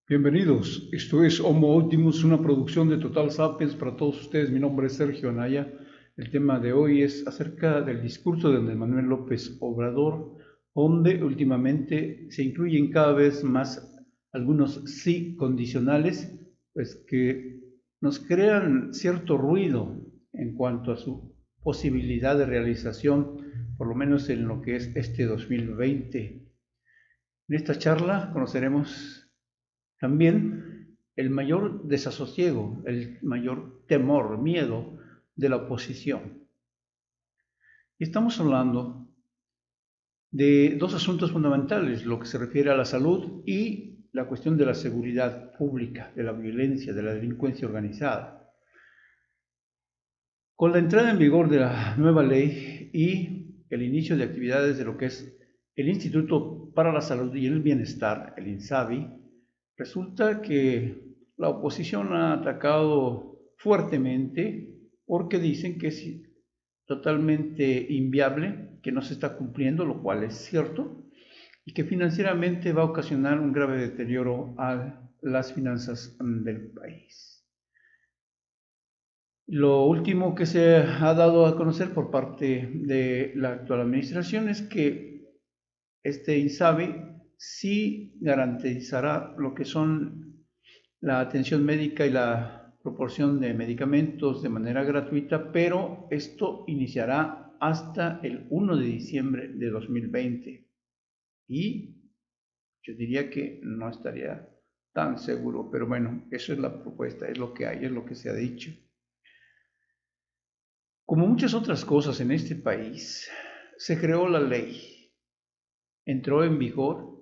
Bienvenidos, esto es Homo Ultimus, una producción de Total Sapiens para todos ustedes. Mi nombre es Sergio Anaya. El tema de hoy es acerca del discurso de Andrés Manuel López Obrador, donde últimamente se incluyen cada vez más algunos sí condicionales, pues que nos crean cierto ruido en cuanto a su posibilidad de realización, por lo menos en lo que es este 2020. En esta charla conoceremos también el mayor desasosiego, el mayor temor, miedo de la oposición. Y estamos hablando de dos asuntos fundamentales, lo que se refiere a la salud y la cuestión de la seguridad pública, de la violencia, de la delincuencia organizada. Con la entrada en vigor de la nueva ley y el inicio de actividades de lo que es el Instituto para la Salud y el Bienestar, el INSABI, resulta que la oposición ha atacado fuertemente porque dicen que es totalmente inviable, que no se está cumpliendo, lo cual es cierto, y que financieramente va a ocasionar un grave deterioro a las finanzas del país. Lo último que se ha dado a conocer por parte de la actual administración es que este INSABI sí garantizará lo que son la atención médica y la proporción de medicamentos de manera gratuita, pero esto iniciará hasta el 1 de diciembre de 2020. Y yo diría que no estaría tan seguro, pero bueno, eso es la propuesta, es lo que hay, es lo que se ha dicho. Como muchas otras cosas en este país, se creó la ley, entró en vigor,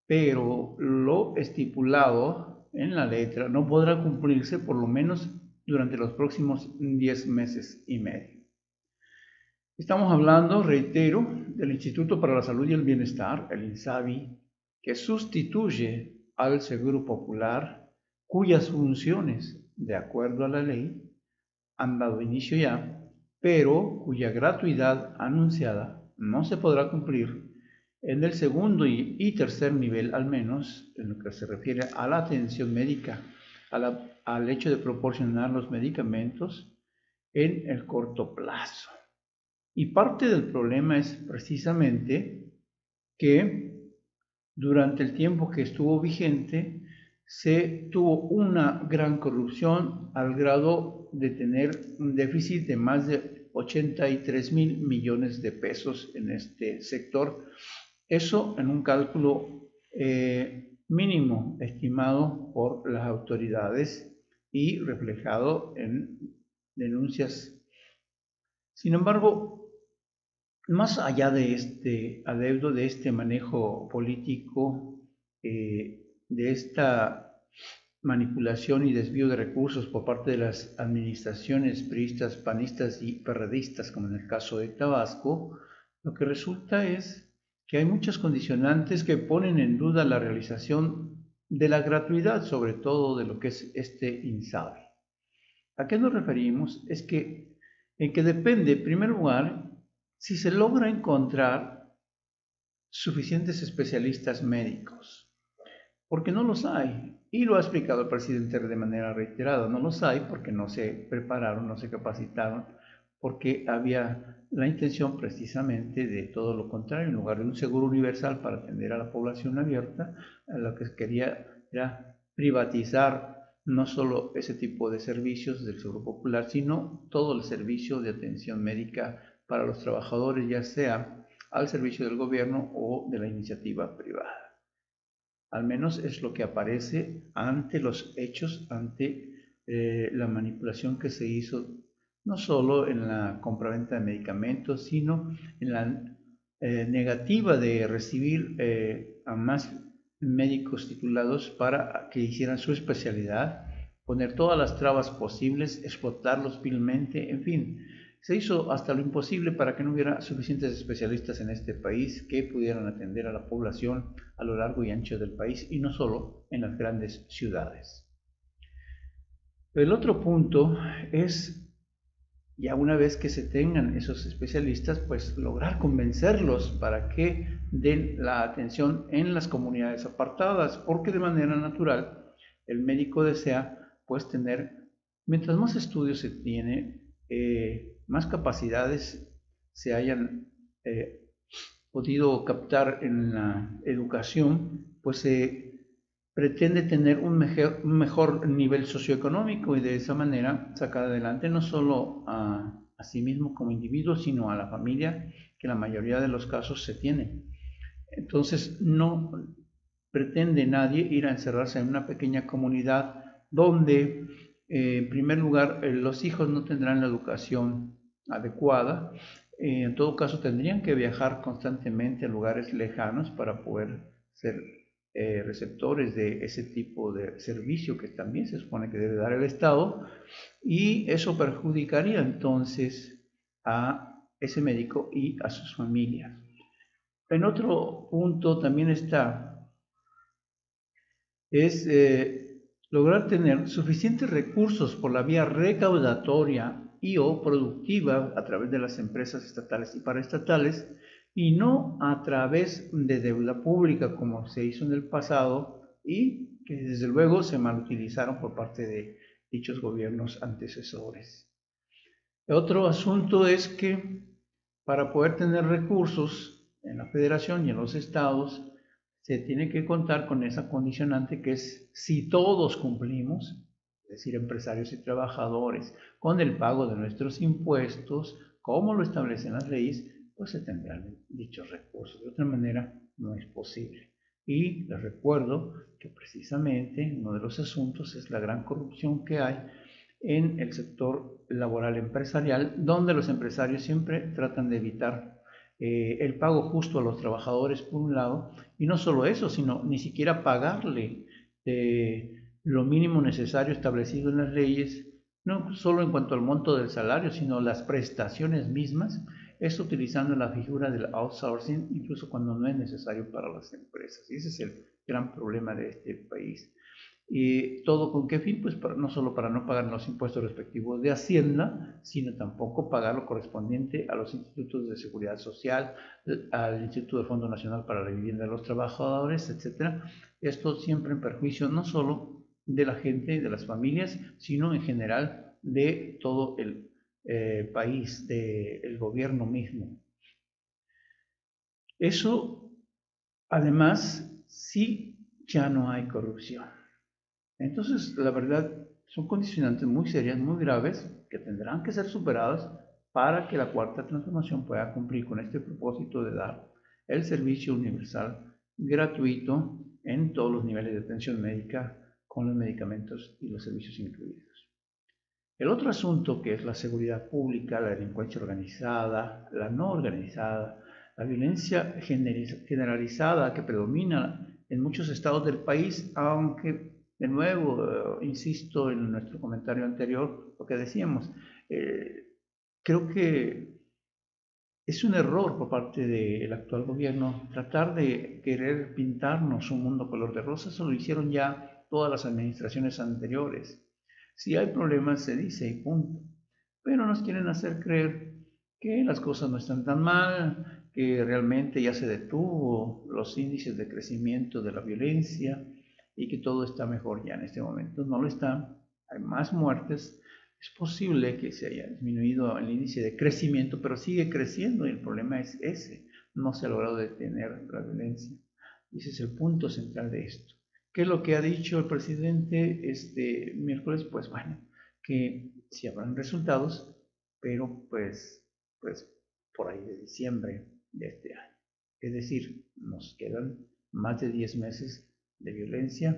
pero lo estipulado en la letra no podrá cumplirse por lo menos durante los próximos 10 meses y medio. Estamos hablando, reitero, del Instituto para la Salud y el Bienestar, el INSABI, que sustituye al Seguro Popular, cuyas funciones, de acuerdo a la ley, han dado inicio ya, pero cuya gratuidad anunciada no se podrá cumplir en el segundo y tercer nivel, al menos en lo que se refiere a la atención médica, al hecho de proporcionar los medicamentos en el corto plazo. Y parte del problema es precisamente que durante el tiempo que estuvo vigente se tuvo una gran corrupción al grado de tener un déficit de más de 83,000 millones de pesos en este sector. Eso en un cálculo mínimo estimado por las autoridades y reflejado en denuncias. Sin embargo, más allá de este adeudo, de este manejo político, de esta manipulación y desvío de recursos por parte de las administraciones priistas, panistas y perredistas, como en el caso de Tabasco, lo que resulta es que hay muchas condicionantes que ponen en duda la realización de la gratuidad, sobre todo de lo que es este INSABI. ¿A qué nos referimos? Es que en que depende, en primer lugar, si se logra encontrar suficientes especialistas médicos, porque no los hay, y lo ha explicado el presidente de manera reiterada, no los hay porque no se prepararon, no se capacitaron, porque había la intención precisamente de todo lo contrario, en lugar de un seguro universal para atender a la población abierta, lo que quería era privatizar no solo ese tipo de servicios del Seguro Popular, sino todo el servicio de atención médica para los trabajadores, ya sea al servicio del gobierno o de la iniciativa privada. Al menos es lo que aparece ante los hechos, ante la manipulación que se hizo, no solo en la compraventa de medicamentos, sino en la negativa de recibir a más médicos titulados para que hicieran su especialidad, poner todas las trabas posibles, explotarlos vilmente, en fin. Se hizo hasta lo imposible para que no hubiera suficientes especialistas en este país que pudieran atender a la población a lo largo y ancho del país y no solo en las grandes ciudades. El otro punto es, ya una vez que se tengan esos especialistas, pues lograr convencerlos para que den la atención en las comunidades apartadas, porque de manera natural el médico desea, pues tener, mientras más estudios se tiene, más capacidades se hayan podido captar en la educación, pues se pretende tener un mejor nivel socioeconómico y de esa manera sacar adelante no solo a sí mismo como individuo, sino a la familia, que en la mayoría de los casos se tiene. Entonces no pretende nadie ir a encerrarse en una pequeña comunidad donde, en primer lugar, los hijos no tendrán la educación adecuada. En todo caso, tendrían que viajar constantemente a lugares lejanos para poder ser receptores de ese tipo de servicio que también se supone que debe dar el Estado, y eso perjudicaría entonces a ese médico y a sus familias. En otro punto también es lograr tener suficientes recursos por la vía recaudatoria y o productiva a través de las empresas estatales y paraestatales, y no a través de deuda pública como se hizo en el pasado y que desde luego se malutilizaron por parte de dichos gobiernos antecesores. Otro asunto es que para poder tener recursos en la federación y en los estados, se tiene que contar con esa condicionante que es si todos cumplimos, es decir, empresarios y trabajadores, con el pago de nuestros impuestos, como lo establecen las leyes, pues se tendrán dichos recursos. De otra manera, no es posible. Y les recuerdo que precisamente uno de los asuntos es la gran corrupción que hay en el sector laboral empresarial, donde los empresarios siempre tratan de evitar el pago justo a los trabajadores por un lado, y no solo eso, sino ni siquiera pagarle lo mínimo necesario establecido en las leyes, no solo en cuanto al monto del salario, sino las prestaciones mismas, esto utilizando la figura del outsourcing, incluso cuando no es necesario para las empresas. Y ese es el gran problema de este país. ¿Y todo con qué fin? Pues no solo para no pagar los impuestos respectivos de Hacienda, sino tampoco pagar lo correspondiente a los institutos de seguridad social, al Instituto del Fondo Nacional para la Vivienda de los Trabajadores, etc. Esto siempre en perjuicio no solo de la gente y de las familias, sino en general de todo el país, del gobierno mismo. Eso, además, sí ya no hay corrupción. Entonces, la verdad, son condicionantes muy serias, muy graves, que tendrán que ser superadas para que la cuarta transformación pueda cumplir con este propósito de dar el servicio universal gratuito en todos los niveles de atención médica, con los medicamentos y los servicios incluidos. El otro asunto, que es la seguridad pública, la delincuencia organizada, la no organizada, la violencia generalizada que predomina en muchos estados del país, aunque de nuevo, insisto en nuestro comentario anterior, lo que decíamos, creo que es un error por parte del actual gobierno tratar de querer pintarnos un mundo color de rosa. Eso lo hicieron ya todas las administraciones anteriores. Si hay problemas, se dice y punto. Pero nos quieren hacer creer que las cosas no están tan mal, que realmente ya se detuvo los índices de crecimiento de la violencia y que todo está mejor ya en este momento. No lo está, hay más muertes. Es posible que se haya disminuido el índice de crecimiento, pero sigue creciendo y el problema es ese. No se ha logrado detener la violencia. Y ese es el punto central de esto. ¿Qué es lo que ha dicho el presidente este miércoles? Pues bueno, que sí habrán resultados, pero pues por ahí de diciembre de este año. Es decir, nos quedan más de 10 meses de violencia,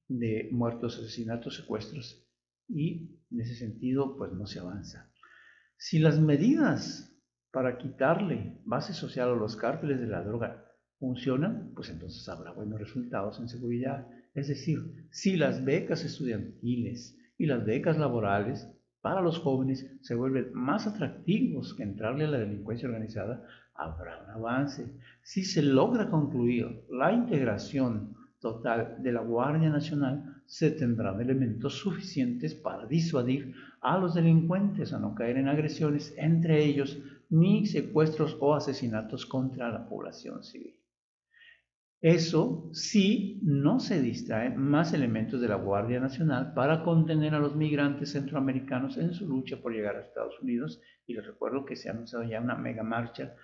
de muertos, asesinatos, secuestros, y en ese sentido pues no se avanza. Si las medidas para quitarle base social a los cárteles de la droga funcionan, pues entonces habrá buenos resultados en seguridad. Es decir, si las becas estudiantiles y las becas laborales para los jóvenes se vuelven más atractivos que entrarle a la delincuencia organizada, habrá un avance. Si se logra concluir la integración total de la Guardia Nacional, se tendrán elementos suficientes para disuadir a los delincuentes a no caer en agresiones, entre ellos ni secuestros o asesinatos contra la población civil. Eso sí, no se distraen más elementos de la Guardia Nacional para contener a los migrantes centroamericanos en su lucha por llegar a Estados Unidos. Y les recuerdo que se ha anunciado ya una mega marcha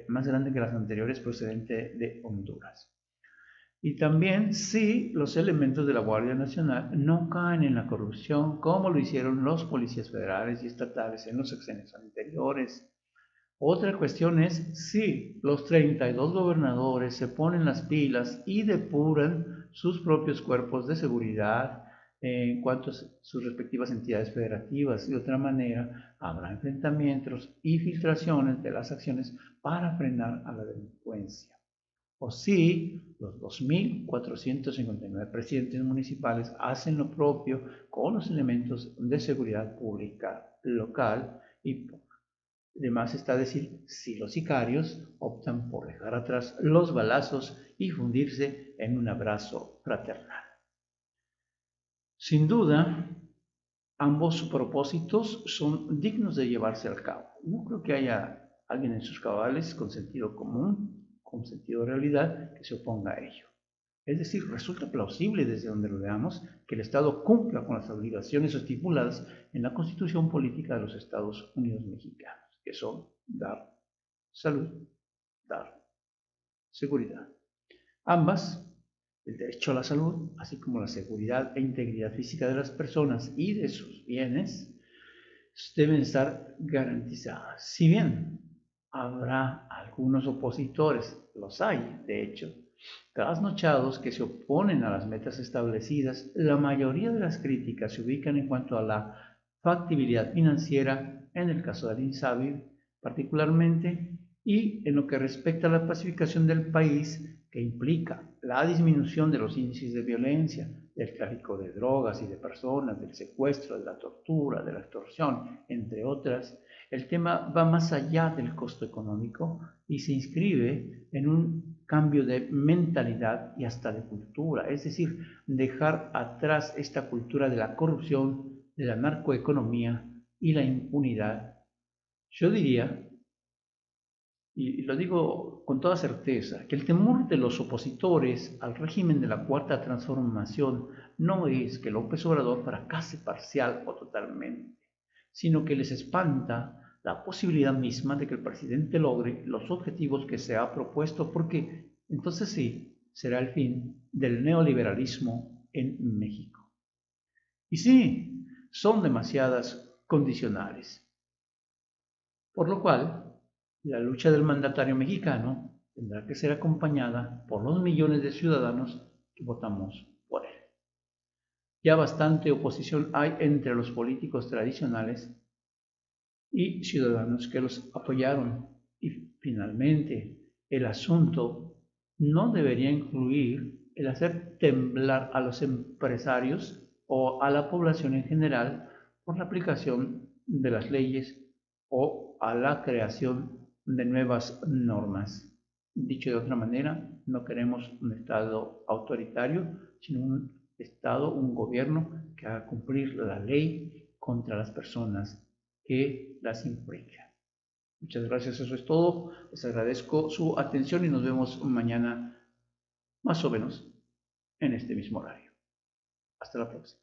más grande que las anteriores procedente de Honduras. Y también si los elementos de la Guardia Nacional no caen en la corrupción como lo hicieron los policías federales y estatales en los sexenios anteriores. Otra cuestión es si los 32 gobernadores se ponen las pilas y depuran sus propios cuerpos de seguridad en cuanto a sus respectivas entidades federativas. De otra manera, habrá enfrentamientos y filtraciones de las acciones para frenar a la delincuencia. O si los 2.459 presidentes municipales hacen lo propio con los elementos de seguridad pública local y además está decir si los sicarios optan por dejar atrás los balazos y fundirse en un abrazo fraternal. Sin duda, ambos propósitos son dignos de llevarse al cabo. No creo que haya alguien en sus cabales con sentido común, con sentido de realidad, que se oponga a ello. Es decir, resulta plausible desde donde lo veamos que el Estado cumpla con las obligaciones estipuladas en la Constitución Política de los Estados Unidos Mexicanos, que son dar salud, dar seguridad. Ambas, el derecho a la salud, así como la seguridad e integridad física de las personas y de sus bienes, deben estar garantizadas. Si bien habrá algunos opositores, los hay, de hecho, trasnochados que se oponen a las metas establecidas, la mayoría de las críticas se ubican en cuanto a la factibilidad financiera, en el caso del INSABI particularmente, y en lo que respecta a la pacificación del país, que implica la disminución de los índices de violencia, del tráfico de drogas y de personas, del secuestro, de la tortura, de la extorsión, entre otras. El tema va más allá del costo económico y se inscribe en un cambio de mentalidad y hasta de cultura, es decir, dejar atrás esta cultura de la corrupción, de la narcoeconomía y la impunidad. Yo diría, y lo digo con toda certeza, que el temor de los opositores al régimen de la Cuarta Transformación no es que López Obrador fracase parcial o totalmente, sino que les espanta la posibilidad misma de que el presidente logre los objetivos que se ha propuesto, porque entonces sí, será el fin del neoliberalismo en México. Y sí, son demasiadas condicionales. Por lo cual, la lucha del mandatario mexicano tendrá que ser acompañada por los millones de ciudadanos que votamos por él. Ya bastante oposición hay entre los políticos tradicionales y ciudadanos que los apoyaron. Y finalmente, el asunto no debería incluir el hacer temblar a los empresarios o a la población en general por la aplicación de las leyes o a la creación de nuevas normas. Dicho de otra manera, no queremos un Estado autoritario, sino un Estado, un gobierno que haga cumplir la ley contra las personas que las infringen. Muchas gracias, eso es todo. Les agradezco su atención y nos vemos mañana más o menos en este mismo horario. Hasta la próxima.